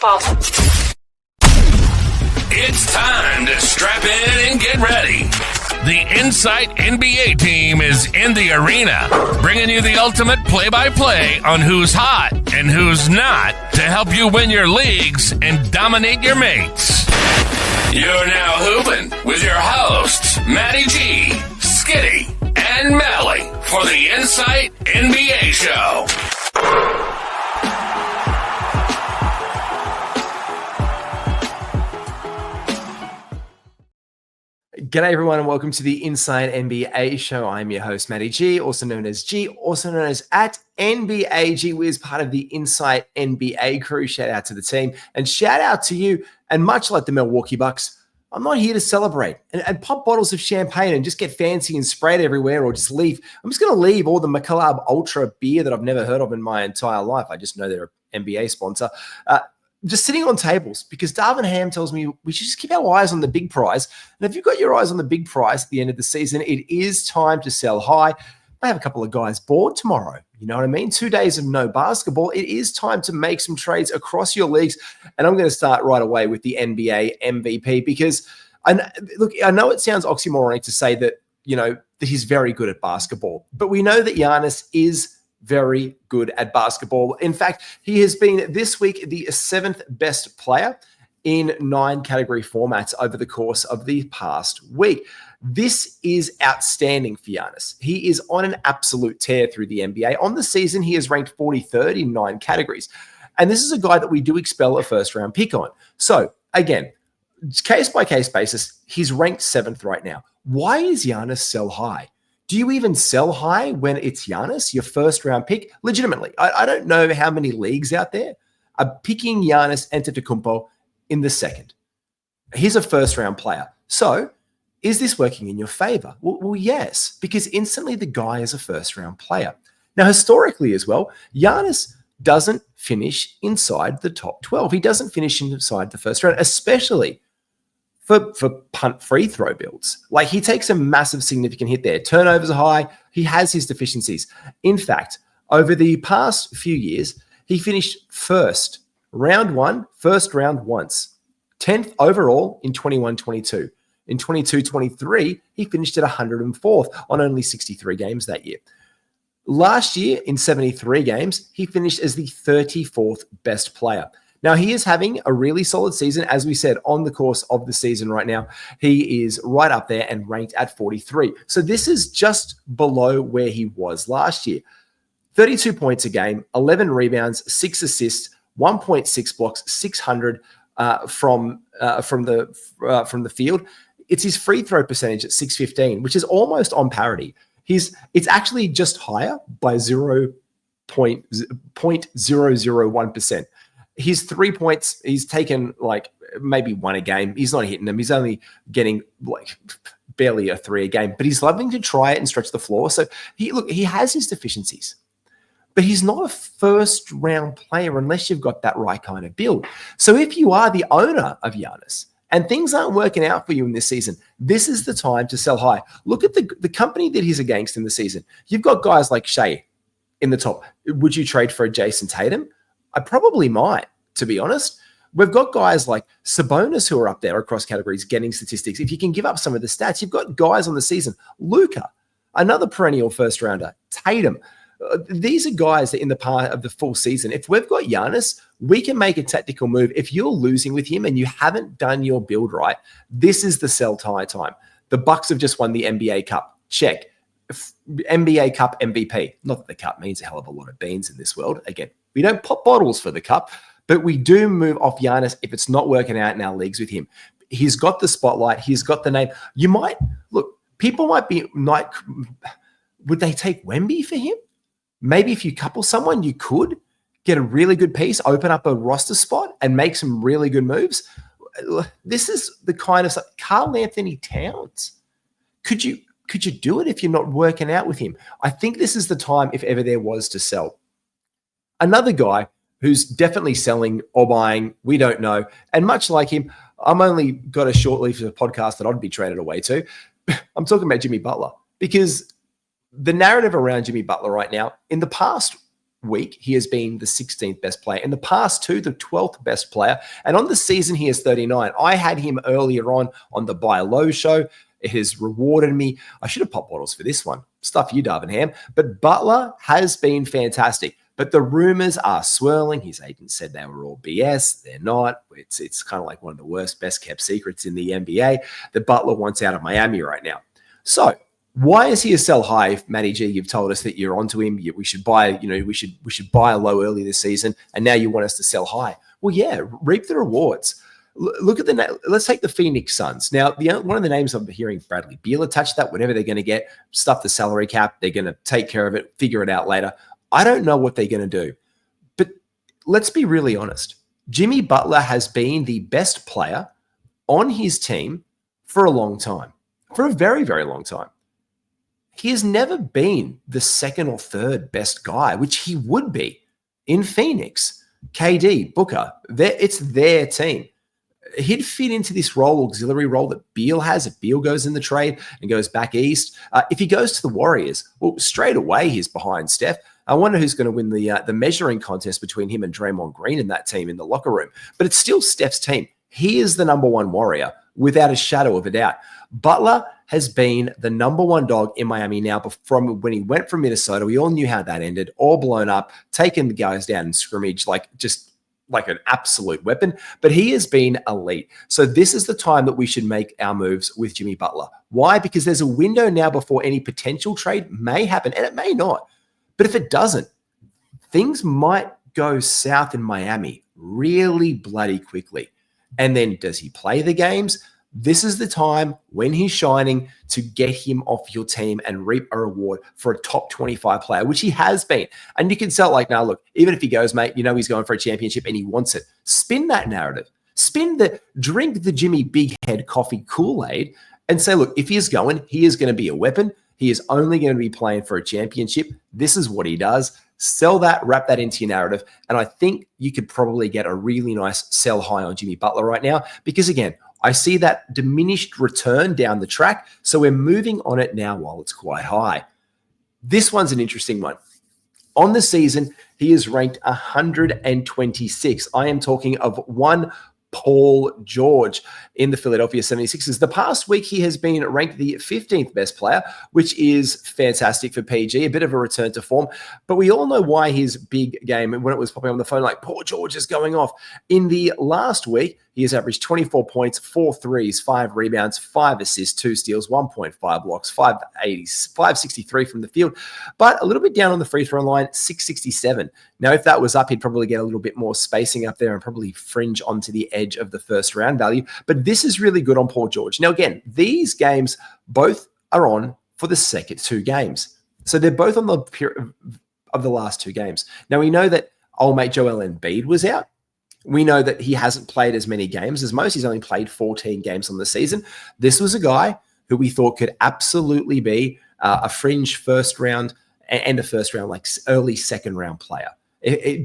baseball. It's time to strap in and get ready. The Insight NBA team is in the arena, bringing you the ultimate play-by-play on who's hot and who's not to help you win your leagues and dominate your mates. You're now hooping with your hosts, Matty G, Skitty, and Melly for the Insight NBA show. G'day everyone and welcome to the Insight NBA show. I'm your host, Matty G, also known as G, also known as at NBA G Wiz, part of the Insight NBA crew. Shout out to the team and shout out to you. And much like the Milwaukee Bucks, I'm not here to celebrate and pop bottles of champagne and just get fancy and spray it everywhere or just leave. I'm just going to leave all the McCallum Ultra beer that I've never heard of in my entire life. I just know they're an NBA sponsor. Just sitting on tables because Darvin Ham tells me we should just keep our eyes on the big prize. And if you've got your eyes on the big prize at the end of the season, it is time to sell high. I have a couple of guys bored tomorrow. You know what I mean? 2 days of no basketball. It is time to make some trades across your leagues. And I'm going to start right away with the NBA MVP because I know it sounds oxymoronic to say that, that he's very good at basketball, but we know that Giannis is very good at basketball. In fact, he has been this week the 7th best player in 9 category formats over the course of the past week. This is outstanding for Giannis. He is on an absolute tear through the NBA. On the season, he is ranked 43rd in 9 categories. And this is a guy that we do expel a first-round pick on. So, again, case-by-case basis, he's ranked 7th right now. Why is Giannis sell high? Do you even sell high when it's Giannis, your first-round pick? Legitimately, I don't know how many leagues out there are picking Giannis Antetokounmpo in the second. He's a first-round player. So is this working in your favor? Well, yes, because instantly the guy is a first-round player. Now, historically as well, Giannis doesn't finish inside the top 12. He doesn't finish inside the first round, especially for punt free throw builds. Like, he takes a massive significant hit there. Turnovers are high. He has his deficiencies. In fact, over the past few years, he finished first round once, 10th overall in 21-22. In 22-23, he finished at 104th on only 63 games that year. Last year, in 73 games, he finished as the 34th best player. Now, he is having a really solid season. As we said, on the course of the season right now, he is right up there and ranked at 43. So this is just below where he was last year. 32 points a game, 11 rebounds, 6 assists, 1.6 blocks, 600 from the field. It's his free throw percentage at 615, which is almost on parity. It's actually just higher by 0.001%. His 3 points, he's taken like maybe 1 a game. He's not hitting them. He's only getting like barely a 3 a game, but he's loving to try it and stretch the floor. So he has his deficiencies, but he's not a first round player unless you've got that right kind of build. So if you are the owner of Giannis and things aren't working out for you in this season, this is the time to sell high. Look at the company that he's against in the season. You've got guys like Shea in the top. Would you trade for a Jason Tatum? I probably might, to be honest. We've got guys like Sabonis who are up there across categories getting statistics. If you can give up some of the stats, you've got guys on the season. Luka, another perennial first rounder. Tatum. These are guys that in the part of the full season, if we've got Giannis, we can make a tactical move. If you're losing with him and you haven't done your build right, this is the sell high time. The Bucks have just won the NBA Cup. Check. NBA Cup MVP. Not that the cup means a hell of a lot of beans in this world. Again, we don't pop bottles for the cup, but we do move off Giannis if it's not working out in our leagues with him. He's got the spotlight. He's got the name. People might be like, would they take Wemby for him? Maybe if you couple someone, you could get a really good piece, open up a roster spot and make some really good moves. This is the kind of stuff. Karl Anthony Towns. Could you do it if you're not working out with him? I think this is the time, if ever there was, to sell. Another guy who's definitely selling or buying, we don't know. And much like him, I'm only got a short leave for the podcast that I'd be traded away to. I'm talking about Jimmy Butler, because the narrative around Jimmy Butler right now, in the past week, he has been the 16th best player. In the past two, the 12th best player. And on the season, he is 39. I had him earlier on the Buy Low show. It has rewarded me. I should have popped bottles for this one. Stuff you, Darvingham. But Butler has been fantastic. But the rumors are swirling. His agent said they were all BS. They're not. It's kind of like one of the worst, best kept secrets in the NBA that Butler wants out of Miami right now. So why is he a sell high? If Matty G, you've told us that you're onto him, we should buy, we should buy a low early this season, and now you want us to sell high. Well, yeah, reap the rewards. Look at let's take the Phoenix Suns. Now, one of the names I'm hearing, Bradley Beal attached to that, whatever they're going to get, stuff the salary cap, they're going to take care of it, figure it out later. I don't know what they're going to do. But let's be really honest. Jimmy Butler has been the best player on his team for a long time, for a very, very long time. He has never been the second or third best guy, which he would be in Phoenix. KD, Booker, it's their team. He'd fit into this auxiliary role that Beal has. If Beal goes in the trade and goes back east, if he goes to the Warriors, well, straight away he's behind Steph. I wonder who's going to win the measuring contest between him and Draymond Green in that team in the locker room. But it's still Steph's team. He is the number one Warrior without a shadow of a doubt. Butler has been the number one dog in Miami now. From when he went from Minnesota, we all knew how that ended, all blown up, taking the guys down in scrimmage like an absolute weapon, but he has been elite. So this is the time that we should make our moves with Jimmy Butler. Why? Because there's a window now before any potential trade may happen, and it may not. But if it doesn't, things might go south in Miami really bloody quickly. And then does he play the games? This is the time when he's shining to get him off your team and reap a reward for a top 25 player, which he has been. And you can sell like, now look, even if he goes, mate, he's going for a championship and he wants it. Spin that narrative. Drink the Jimmy Big Head coffee Kool-Aid and say, look, if he is going to be a weapon. He is only going to be playing for a championship. This is what he does. Sell that, wrap that into your narrative. And I think you could probably get a really nice sell high on Jimmy Butler right now because, again, I see that diminished return down the track. So we're moving on it now while it's quite high. This one's an interesting one. On the season, he is ranked 126. I am talking of one Paul George in the Philadelphia 76ers. The past week, he has been ranked the 15th best player, which is fantastic for PG, a bit of a return to form. But we all know why his big game, when it was popping on the phone, like Paul George is going off. In the last week, he has averaged 24 points, 4 threes, 5 rebounds, 5 assists, 2 steals, 1.5 blocks, 563 from the field, but a little bit down on the free throw line, 667. Now, if that was up, he'd probably get a little bit more spacing up there and probably fringe onto the edge of the first round value. But this is really good on Paul George. Now, again, these games both are on for the second 2 games. So they're both on the period of the last 2 games. Now, we know that old mate Joel Embiid was out. We know that he hasn't played as many games as most. He's only played 14 games on the season. This was a guy who we thought could absolutely be a fringe first round and a first round, like early second round player.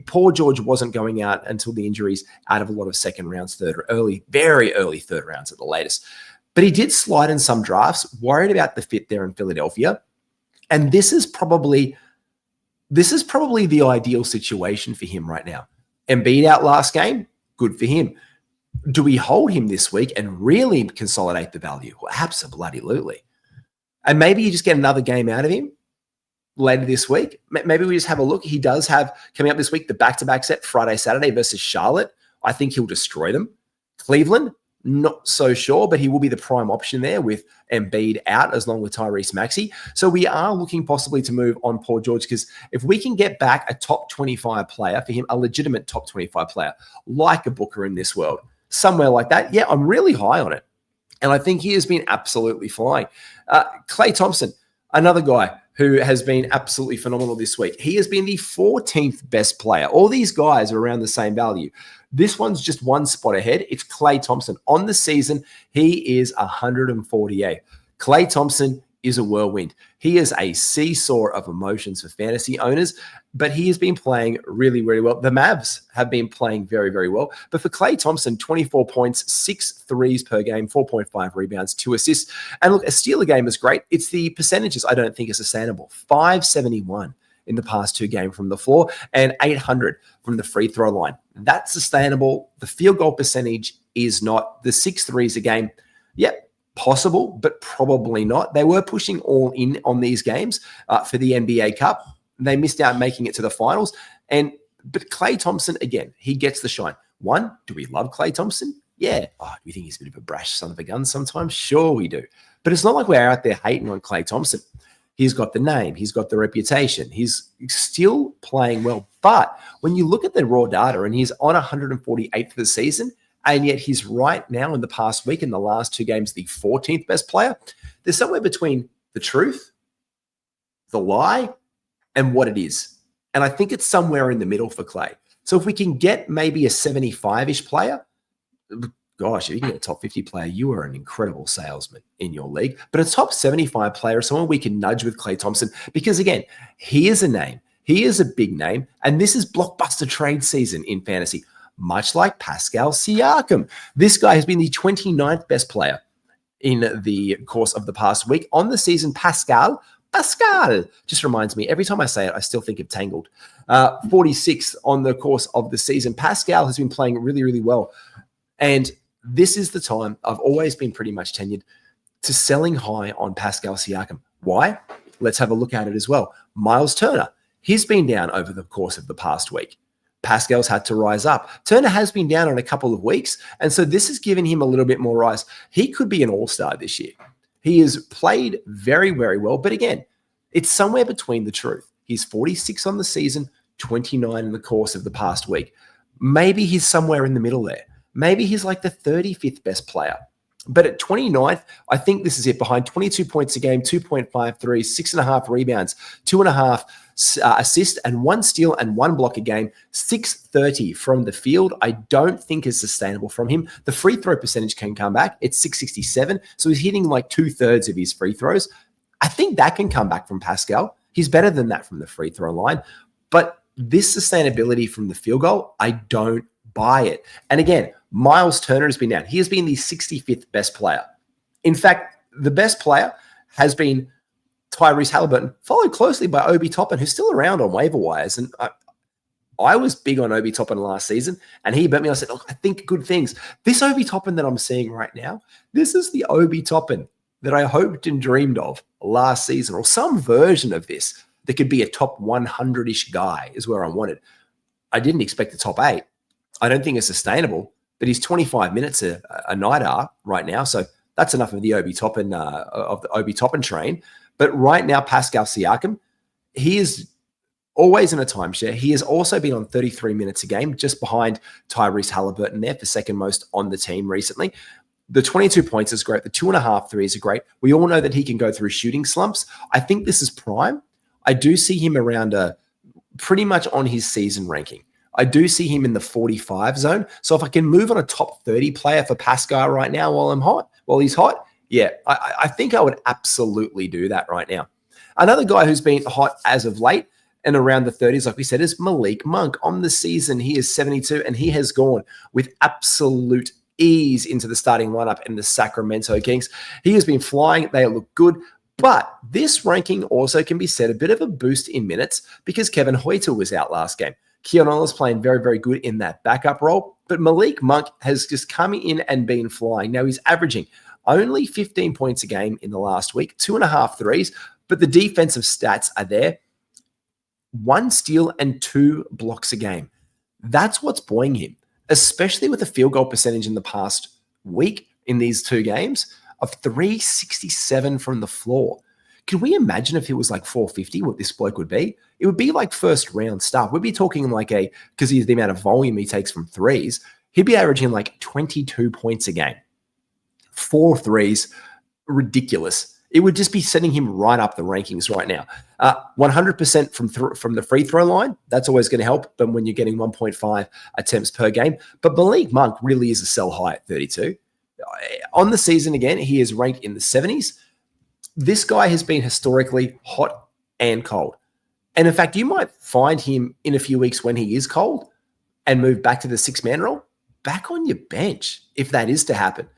Paul George wasn't going out until the injuries out of a lot of second rounds, very early third rounds at the latest. But he did slide in some drafts, worried about the fit there in Philadelphia. And this is probably the ideal situation for him right now. Embiid out last game, good for him. Do we hold him this week and really consolidate the value? Well, absolutely. And maybe you just get another game out of him later this week. Maybe we just have a look. He does have, coming up this week, the back-to-back set, Friday, Saturday versus Charlotte. I think he'll destroy them. Cleveland, not so sure, but he will be the prime option there with Embiid out as long with Tyrese Maxey. So we are looking possibly to move on Paul George because if we can get back a top 25 player for him, a legitimate top 25 player, like a Booker in this world, somewhere like that, yeah, I'm really high on it. And I think he has been absolutely flying. Klay Thompson, another guy who has been absolutely phenomenal this week. He has been the 14th best player. All these guys are around the same value. This one's just one spot ahead. It's Klay Thompson. On the season, he is 148. Klay Thompson is a whirlwind. He is a seesaw of emotions for fantasy owners, but he has been playing really, really well. The Mavs have been playing very, very well. But for Klay Thompson, 24 points, 6 threes per game, 4.5 rebounds, 2 assists. And look, a steal a game is great. It's the percentages I don't think is sustainable. 571 in the past 2 games from the floor and 800 from the free throw line. That's sustainable. The field goal percentage is not. The 6 threes a game, yep, possible, but probably not. They were pushing all in on these games for the NBA Cup. They missed out making it to the finals. But Klay Thompson, again, he gets the shine. One, do we love Klay Thompson? Yeah. Oh, do we think he's a bit of a brash son of a gun sometimes? Sure we do. But it's not like we're out there hating on Klay Thompson. He's got the name. He's got the reputation. He's still playing well. But when you look at the raw data and he's on 148th for the season, and yet he's right now in the past week in the last 2 games, the 14th best player, there's somewhere between the truth, the lie, and what it is. And I think it's somewhere in the middle for Klay. So if we can get maybe a 75-ish player, gosh, if you can get a top 50 player, you are an incredible salesman in your league. But a top 75 player, someone we can nudge with Klay Thompson, because again, he is a name. He is a big name. And this is blockbuster trade season in fantasy, much like Pascal Siakam. This guy has been the 29th best player in the course of the past week. On the season, Pascal just reminds me, every time I say it, I still think of Tangled. 46th on the course of the season. Pascal has been playing really, really well. And this is the time, I've always been pretty much tenured to selling high on Pascal Siakam. Why? Let's have a look at it as well. Miles Turner, he's been down over the course of the past week. Pascal's had to rise up. Turner has been down in a couple of weeks, and so this has given him a little bit more rise. He could be an all-star this year. He has played very, very well, but again, it's somewhere between the truth. He's 46 on the season, 29 in the course of the past week. Maybe he's somewhere in the middle there. Maybe he's like the 35th best player. But at 29th, I think this is it. Behind 22 points a game, 2.53, 6.5 rebounds, 2.5 assists, and 1 steal and 1 block a game, 630 from the field. I don't think is sustainable from him. The free throw percentage can come back. It's 667. So he's hitting like 2/3 of his free throws. I think that can come back from Pascal. He's better than that from the free throw line. But this sustainability from the field goal, I don't buy it. And again, Miles Turner has been down. He has been the 65th best player. In fact, the best player has been Tyrese Halliburton, followed closely by Obi Toppin, who's still around on waiver wires. And I was big on Obi Toppin last season, and he bet me. I said, look, I think good things. This Obi Toppin that I'm seeing right now, this is the Obi Toppin that I hoped and dreamed of last season, or some version of this that could be a top 100-ish guy is where I wanted. I didn't expect the top 8. I don't think it's sustainable, but he's 25 minutes a night right now. So that's enough of the Obi Toppin train. But right now, Pascal Siakam, he is always in a timeshare. He has also been on 33 minutes a game, just behind Tyrese Halliburton there for second most on the team recently. The 22 points is great. The 2.5 threes are great. We all know that he can go through shooting slumps. I think this is prime. I do see him around pretty much on his season ranking. I do see him in the 45 zone. So if I can move on a top 30 player for Pascal right now while he's hot, yeah, I think I would absolutely do that right now. Another guy who's been hot as of late and around the 30s, like we said, is Malik Monk. On the season, he is 72, and he has gone with absolute ease into the starting lineup in the Sacramento Kings. He has been flying. They look good. But this ranking also can be said a bit of a boost in minutes because Kevin Huerter was out last game. Keon is playing very, very good in that backup role. But Malik Monk has just come in and been flying. Now he's averaging only 15 points a game in the last week, 2.5 threes, but the defensive stats are there. 1 steal and 2 blocks a game. That's what's buoying him, especially with the field goal percentage in the past week in these 2 games of 367 from the floor. Can we imagine if it was like 450, what this bloke would be? It would be like first round stuff. We'd be talking like because he's the amount of volume he takes from threes, he'd be averaging like 22 points a game. 4 threes, ridiculous. It would just be setting him right up the rankings right now. 100% from the free throw line, that's always going to help, but when you're getting 1.5 attempts per game. But Malik Monk really is a sell high at 32. On the season, again, he is ranked in the 70s. This guy has been historically hot and cold. And in fact, you might find him in a few weeks when he is cold and move back to the 6-man role, back on your bench, if that is to happen.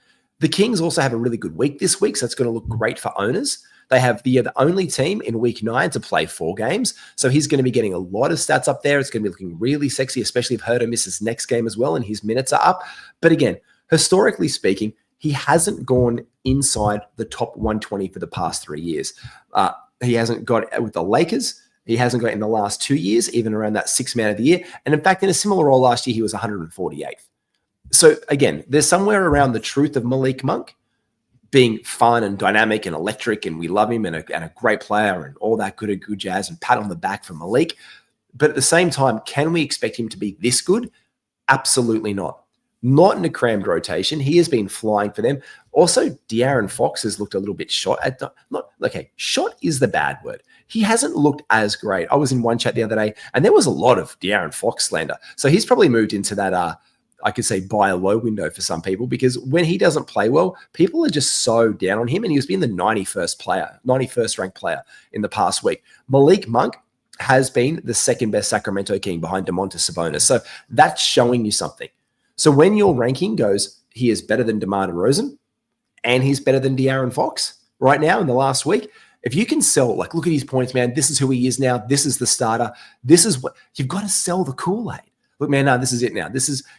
The Kings also have a really good week this week, so it's going to look great for owners. They have the only team in week 9 to play 4 games. So he's going to be getting a lot of stats up there. It's going to be looking really sexy, especially if Herder misses next game as well and his minutes are up. But again, historically speaking, he hasn't gone inside the top 120 for the past 3 years. He hasn't got with the Lakers. He hasn't got in the last 2 years, even around that 6th man of the year. And in fact, in a similar role last year, he was 148th. So again, there's somewhere around the truth of Malik Monk being fun and dynamic and electric, and we love him and a great player and all that good jazz, and pat on the back for Malik. But at the same time, can we expect him to be this good? Absolutely not. Not in a crammed rotation. He has been flying for them. Also, De'Aaron Fox has looked a little bit shot. Shot is the bad word. He hasn't looked as great. I was in one chat the other day, and there was a lot of De'Aaron Fox slander. So he's probably moved into that, I could say, buy a low window for some people, because when he doesn't play well, people are just so down on him, and he was being the 91st ranked player in the past week. Malik Monk has been the second best Sacramento King behind Domantas Sabonis. So that's showing you something. So when your ranking goes, he is better than DeMar DeRozan and he's better than De'Aaron Fox right now in the last week, if you can sell, like, look at his points, man, this is who he is now. This is the starter. This is what you've got to sell the Kool-Aid. Look, man, no, this is it now.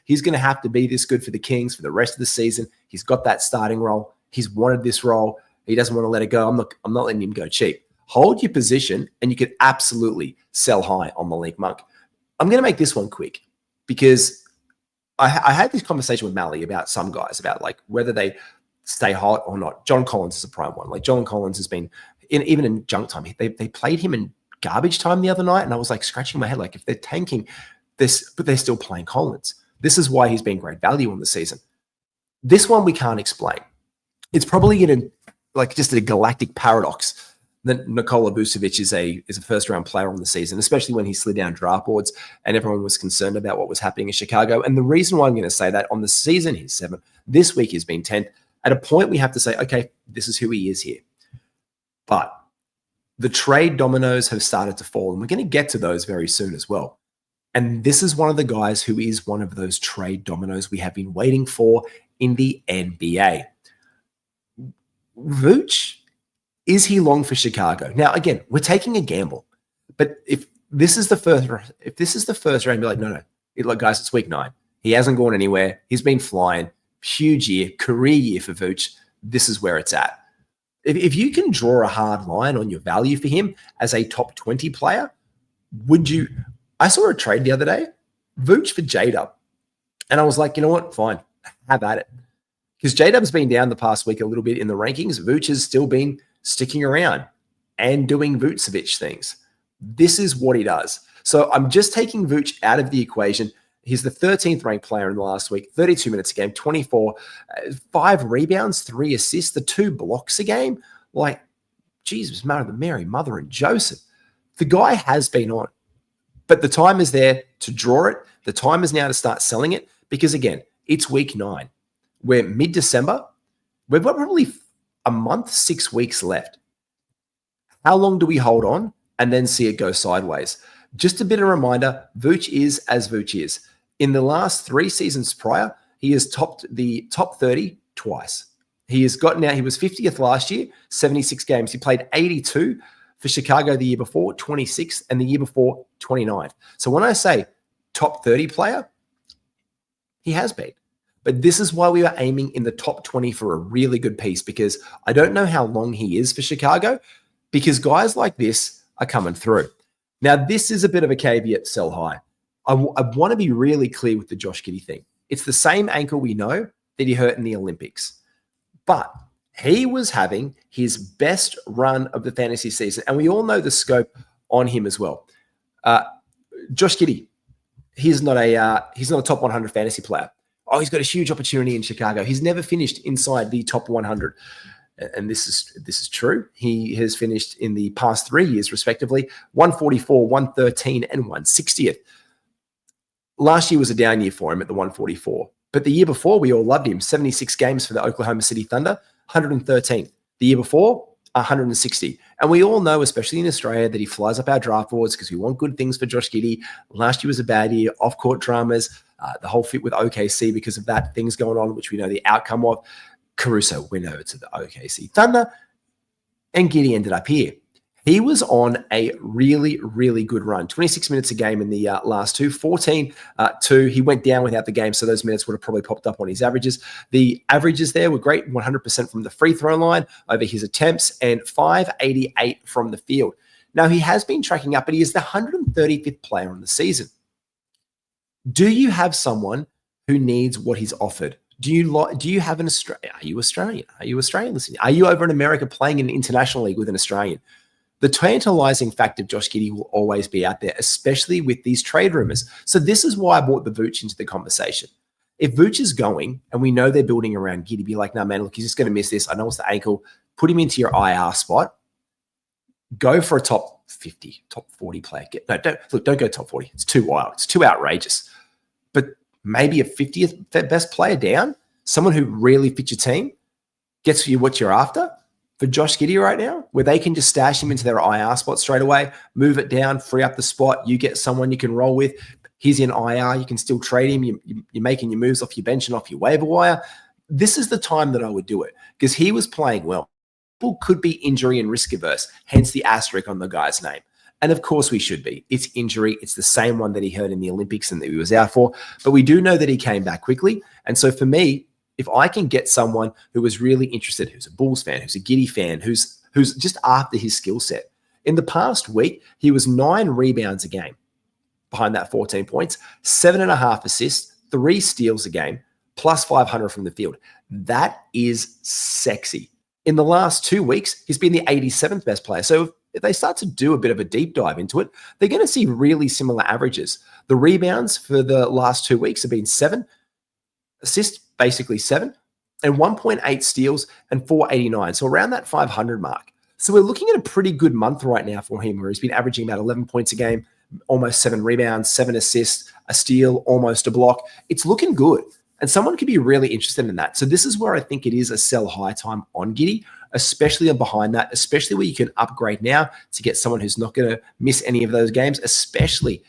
He's going to have to be this good for the Kings for the rest of the season. He's got that starting role. He's wanted this role. He doesn't want to let it go. I'm not letting him go cheap. Hold your position, and you could absolutely sell high on Malik Monk. I'm going to make this one quick because I had this conversation with Mally about some guys, about like whether they stay hot or not. John Collins is a prime one. Like, John Collins has been, even in junk time, they played him in garbage time the other night, and I was like scratching my head, like, if they're tanking this, but they're still playing Collins. This is why he's been great value on the season. This one we can't explain. It's probably in just a galactic paradox that Nikola Vucevic is a first-round player on the season, especially when he slid down draft boards and everyone was concerned about what was happening in Chicago. And the reason why I'm going to say that, on the season he's 7th, this week he's been 10th. At a point we have to say, okay, this is who he is here. But the trade dominoes have started to fall, and we're going to get to those very soon as well. And this is one of the guys who is one of those trade dominoes we have been waiting for in the NBA. Vooch, is he long for Chicago? Now, again, we're taking a gamble, but if this is the first round, be like, no, guys, it's week 9. He hasn't gone anywhere. He's been flying. Huge year, career year for Vooch. This is where it's at. If you can draw a hard line on your value for him as a top 20 player, would you? I saw a trade the other day, Vooch for J-Dub, and I was like, you know what? Fine, have at it. Because J-Dub's been down the past week a little bit in the rankings. Vooch has still been sticking around and doing Vucevic things. This is what he does. So I'm just taking Vooch out of the equation. He's the 13th ranked player in the last week, 32 minutes a game, 24, 5 rebounds, 3 assists, the 2 blocks a game. Like, Jesus, Mary, Mother and Joseph. The guy has been on. But the time is there to draw it. The time is now to start selling it, because, again, it's week 9. We're mid-December. We've got probably a month, 6 weeks left. How long do we hold on and then see it go sideways? Just a bit of a reminder, Vooch is as Vooch is. In the last 3 seasons prior, he has topped the top 30 twice. He was 50th last year, 76 games. He played 82 for Chicago the year before, 26, and the year before, 29. So when I say top 30 player, he has been. But this is why we are aiming in the top 20 for a really good piece, because I don't know how long he is for Chicago, because guys like this are coming through. Now, this is a bit of a caveat, sell high. I want to be really clear with the Josh Giddey thing. It's the same ankle we know that he hurt in the Olympics. But he was having his best run of the fantasy season, and we all know the scope on him as well. Josh Giddey, he's not a top 100 fantasy player. Oh, he's got a huge opportunity in Chicago. He's never finished inside the top 100. And this is true. He has finished in the past 3 years, respectively, 144, 113, and 160th. Last year was a down year for him at the 144. But the year before, we all loved him. 76 games for the Oklahoma City Thunder, 113th. The year before, 160. And we all know, especially in Australia, that he flies up our draft boards because we want good things for Josh Giddey. Last year was a bad year, off-court dramas, the whole fit with OKC because of that, things going on, which we know the outcome of. Caruso went over to the OKC Thunder. and Giddy ended up here. He was on a really, really good run. 26 minutes a game in the last two, 14-2. He went down without the game, so those minutes would have probably popped up on his averages. The averages there were great, 100% from the free throw line over his attempts and 588 from the field. Now, he has been tracking up, but he is the 135th player on the season. Do you have someone who needs what he's offered? Do you have an Australian? Are you Australian? Are you Australian listening? Are you over in America playing in an international league with an Australian? The tantalizing fact of Josh Giddey will always be out there, especially with these trade rumors. So this is why I brought the Vooch into the conversation. If Vooch is going and we know they're building around Giddey, be like, no, man, look, he's just going to miss this. I know it's the ankle. Put him into your IR spot. Go for a top 50, top 40 player. Don't go top 40. It's too wild. It's too outrageous. But maybe a 50th best player down, someone who really fits your team, gets you what you're after. For Josh Giddey right now, where they can just stash him into their IR spot straight away, move it down, free up the spot. You get someone you can roll with. He's in IR. You can still trade him. You're making your moves off your bench and off your waiver wire. This is the time that I would do it because he was playing well. People could be injury and risk averse, hence the asterisk on the guy's name. And of course we should be. It's injury. It's the same one that he hurt in the Olympics and that he was out for. But we do know that he came back quickly. And so for me, if I can get someone who is really interested, who's a Bulls fan, who's a Giddey fan, who's just after his skill set. In the past week, he was 9 rebounds a game behind that 14 points, 7.5 assists, 3 steals a game, plus 500 from the field. That is sexy. In the last 2 weeks, he's been the 87th best player. So if they start to do a bit of a deep dive into it, they're going to see really similar averages. The rebounds for the last 2 weeks have been 7, assists basically 7, and 1.8 steals and 489. So around that 500 mark. So we're looking at a pretty good month right now for him, where he's been averaging about 11 points a game, almost 7 rebounds, 7 assists, a steal, almost a block. It's looking good. And someone could be really interested in that. So this is where I think it is a sell high time on Giddey, especially behind that, especially where you can upgrade now to get someone who's not going to miss any of those games, especially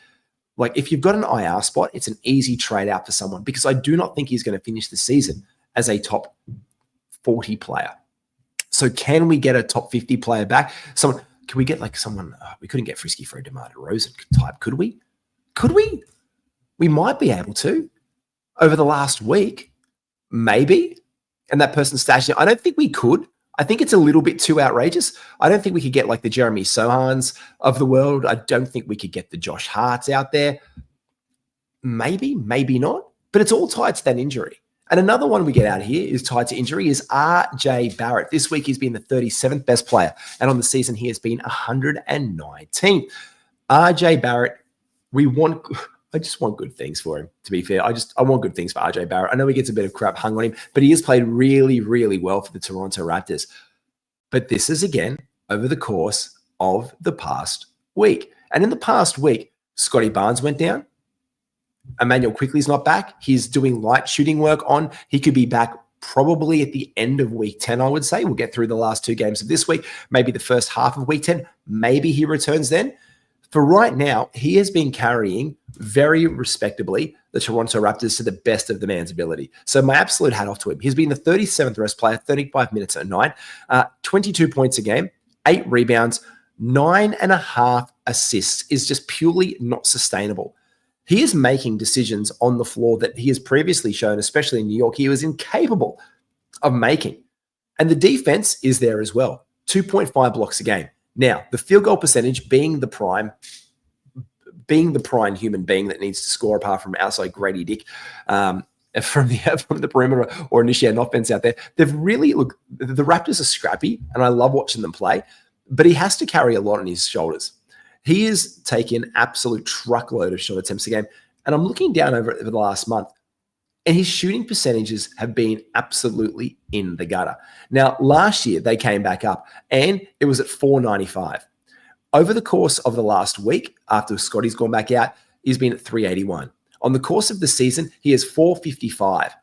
like if you've got an IR spot, it's an easy trade out for someone because I do not think he's going to finish the season as a top 40 player. So can we get a top 50 player back? Can we get like someone, we couldn't get Frisky for a DeMar DeRozan type, could we? Could we? We might be able to over the last week, maybe. And that person stashed it. I don't think we could. I think it's a little bit too outrageous. I don't think we could get like the Jeremy Sohans of the world. I don't think we could get the Josh Harts out there. Maybe, maybe not. But it's all tied to that injury. And another one we get out here is tied to injury is RJ Barrett. This week he's been the 37th best player. And on the season he has been 119th. RJ Barrett, I just want good things for him, to be fair. I want good things for RJ Barrett. I know he gets a bit of crap hung on him, but he has played really, really well for the Toronto Raptors. But this is, again, over the course of the past week. And in the past week, Scotty Barnes went down. Emmanuel Quickley's not back. He's doing light shooting work on. He could be back probably at the end of week 10, I would say. We'll get through the last 2 games of this week, maybe the first half of week 10. Maybe he returns then. For right now, he has been carrying very respectably the Toronto Raptors to the best of the man's ability. So my absolute hat off to him. He's been the 37th best player, 35 minutes a night, 22 points a game, 8 rebounds, 9.5 assists is just purely not sustainable. He is making decisions on the floor that he has previously shown, especially in New York, he was incapable of making. And the defense is there as well. 2.5 blocks a game. Now, the field goal percentage being the prime human being that needs to score apart from outside Grady Dick from the perimeter or initiate an offense out there. They've really, the Raptors are scrappy and I love watching them play, but he has to carry a lot on his shoulders. He is taking absolute truckload of shot attempts a game. And I'm looking down over the last month and his shooting percentages have been absolutely in the gutter. Now, last year they came back up and it was at 495. Over the course of the last week, after Scotty's gone back out, he's been at 381. On the course of the season, he is 455.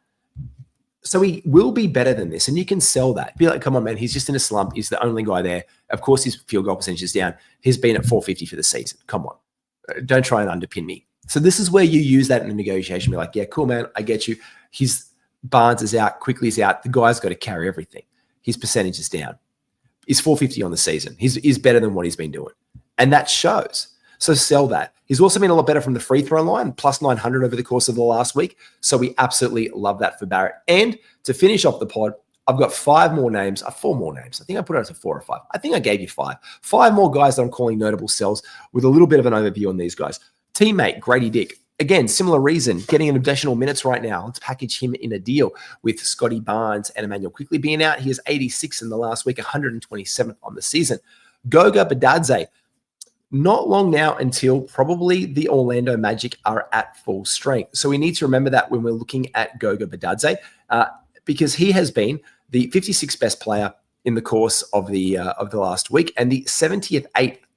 So he will be better than this, and you can sell that. Be like, come on, man, he's just in a slump. He's the only guy there. Of course, his field goal percentage is down. He's been at 450 for the season. Come on. Don't try and underpin me. So this is where you use that in a negotiation. Be like, yeah, cool, man, I get you. Barnes is out, Quickly's out. The guy's got to carry everything. His percentage is down. is 450 on the season. He's better than what he's been doing. And that shows. So sell that. He's also been a lot better from the free throw line, plus 900 over the course of the last week. So we absolutely love that for Barrett. And to finish off the pod, I've got four more names. I think I put it as a 4 or 5. I think I gave you 5. 5 more guys that I'm calling notable sells with a little bit of an overview on these guys. Teammate, Grady Dick. Again, similar reason, getting an additional minutes right now. Let's package him in a deal with Scotty Barnes and Emmanuel quickly being out. He has 86 in the last week, 127th on the season. Goga Badadze. Not long now until probably the Orlando Magic are at full strength. So we need to remember that when we're looking at Goga Badadze, because he has been the 56th best player in the course of the last week and the 70th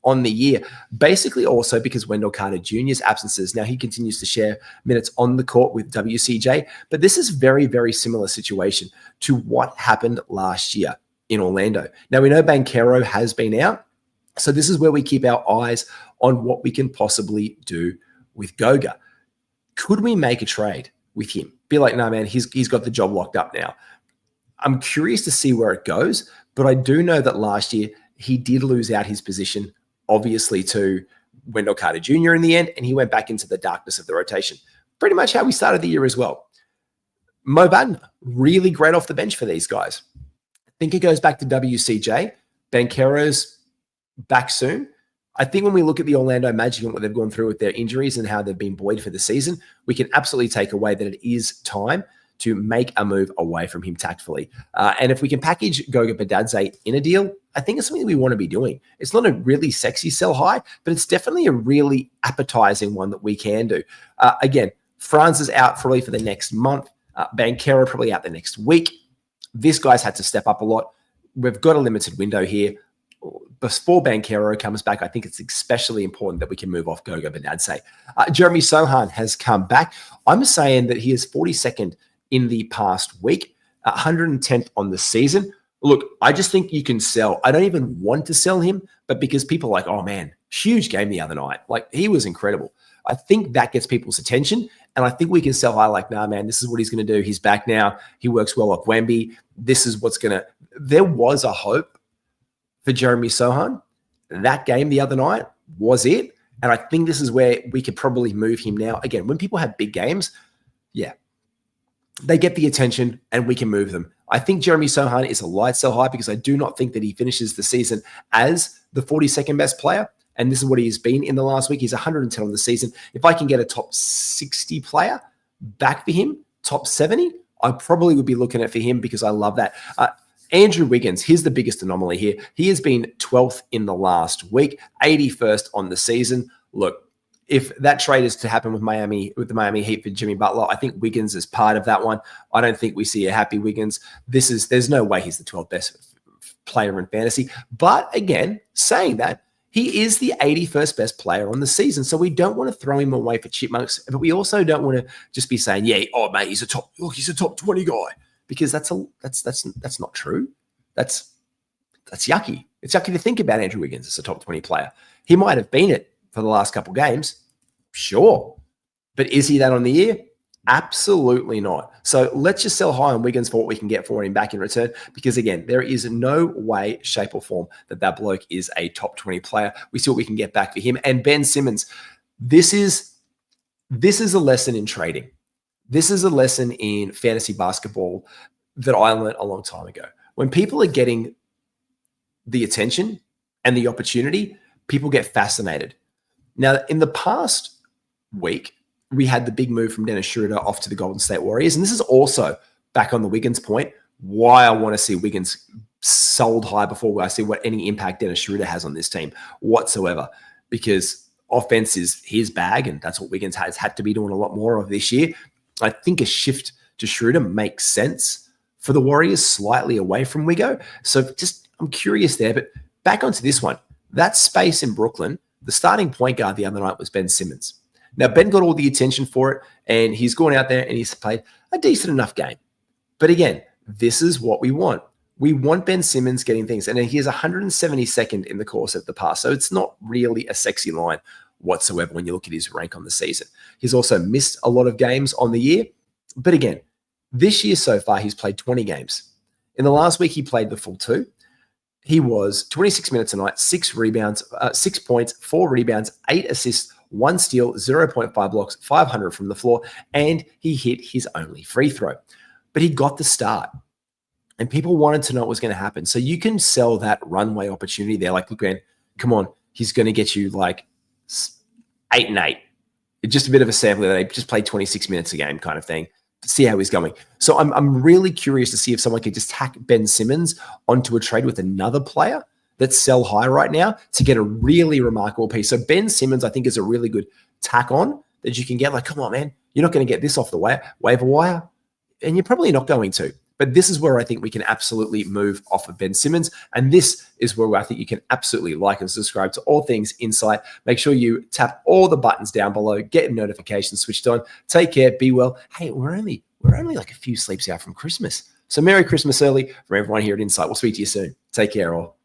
on the year. Basically also because Wendell Carter Jr.'s absences. Now he continues to share minutes on the court with WCJ, but this is very, very similar situation to what happened last year in Orlando. Now we know Banchero has been out. So this is where we keep our eyes on what we can possibly do with Goga. Could we make a trade with him? Be like, no, man, he's got the job locked up now. I'm curious to see where it goes, but I do know that last year he did lose out his position, obviously, to Wendell Carter Jr. in the end, and he went back into the darkness of the rotation. Pretty much how we started the year as well. Mo Wagner, really great off the bench for these guys. I think it goes back to WCJ. Banchero's back soon. I think when we look at the Orlando Magic and what they've gone through with their injuries and how they've been buoyed for the season, we can absolutely take away that it is time to make a move away from him tactfully. And if we can package Goga Badadze in a deal, I think it's something we want to be doing. It's not a really sexy sell high, but it's definitely a really appetizing one that we can do. Again, Franz is out probably for the next month. Banchero probably out the next week. This guy's had to step up a lot. We've got a limited window here. Before Banchero comes back, I think it's especially important that we can move off Goga Badadze. Jeremy Sohan has come back. I'm saying that he is 42nd in the past week, 110th on the season. Look, I just think you can sell. I don't even want to sell him, but because people are like, oh man, huge game the other night. Like, he was incredible. I think that gets people's attention. And I think we can sell high like, nah, man, this is what he's going to do. He's back now. He works well off Wemby. This is what's going to... There was a hope for Jeremy Sohan. That game the other night was it. And I think this is where we could probably move him now. Again, when people have big games, yeah, they get the attention and we can move them. I think Jeremy Sohan is a light sell high because I do not think that he finishes the season as the 42nd best player. And this is what he has been in the last week. He's 110 on the season. If I can get a top 60 player back for him, top 70, I probably would be looking at for him because I love that. Andrew Wiggins, here's the biggest anomaly here. He has been 12th in the last week, 81st on the season. Look, if that trade is to happen with the Miami Heat for Jimmy Butler, I think Wiggins is part of that one. I don't think we see a happy Wiggins. There's no way he's the 12th best player in fantasy. But again, saying that, he is the 81st best player on the season. So we don't want to throw him away for chipmunks, but we also don't want to just be saying, yeah, oh mate, he's a top 20 guy. Because that's not true. That's yucky. It's yucky to think about Andrew Wiggins as a top 20 player. He might have been it for the last couple games, sure. But is he that on the year? Absolutely not. So let's just sell high on Wiggins for what we can get for him back in return. Because again, there is no way, shape, or form that bloke is a top 20 player. We see what we can get back for him. And Ben Simmons, this is a lesson in trading. This is a lesson in fantasy basketball that I learned a long time ago. When people are getting the attention and the opportunity, people get fascinated. Now, in the past week, we had the big move from Dennis Schroeder off to the Golden State Warriors. And this is also, back on the Wiggins point, why I want to see Wiggins sold high before I see what any impact Dennis Schroeder has on this team whatsoever. Because offense is his bag, and that's what Wiggins has had to be doing a lot more of this year. I think a shift to Schroeder makes sense for the Warriors, slightly away from Wiggo. So I'm curious there. But back onto this one. That space in Brooklyn, the starting point guard the other night was Ben Simmons. Now, Ben got all the attention for it, and he's gone out there and he's played a decent enough game. But again, this is what we want. We want Ben Simmons getting things. And he is 172nd in the course of the pass. So it's not really a sexy line whatsoever when you look at his rank on the season. He's also missed a lot of games on the year. But again, this year so far, he's played 20 games. In the last week, he played the full 2. he was 26 minutes tonight, 6 rebounds, 6 points, 4 rebounds, 8 assists, 1 steal, 0.5 blocks, 500 from the floor, and he hit his only free throw. But he got the start. And people wanted to know what was going to happen. So you can sell that runway opportunity there. Like, look, man, come on. He's going to get you like 8 and 8. It's just a bit of a sample that they just played 26 minutes a game kind of thing to see how he's going. So I'm really curious to see if someone could just tack Ben Simmons onto a trade with another player that's sell high right now to get a really remarkable piece. So Ben Simmons, I think, is a really good tack on that you can get. Like, come on, man. You're not going to get this off the waiver wire. And you're probably not going to. But this is where I think we can absolutely move off of Ben Simmons. And this is where I think you can absolutely like and subscribe to all things Insight. Make sure you tap all the buttons down below, get notifications switched on. Take care, be well. Hey, we're only like a few sleeps out from Christmas. So Merry Christmas early from everyone here at Insight. We'll speak to you soon. Take care all.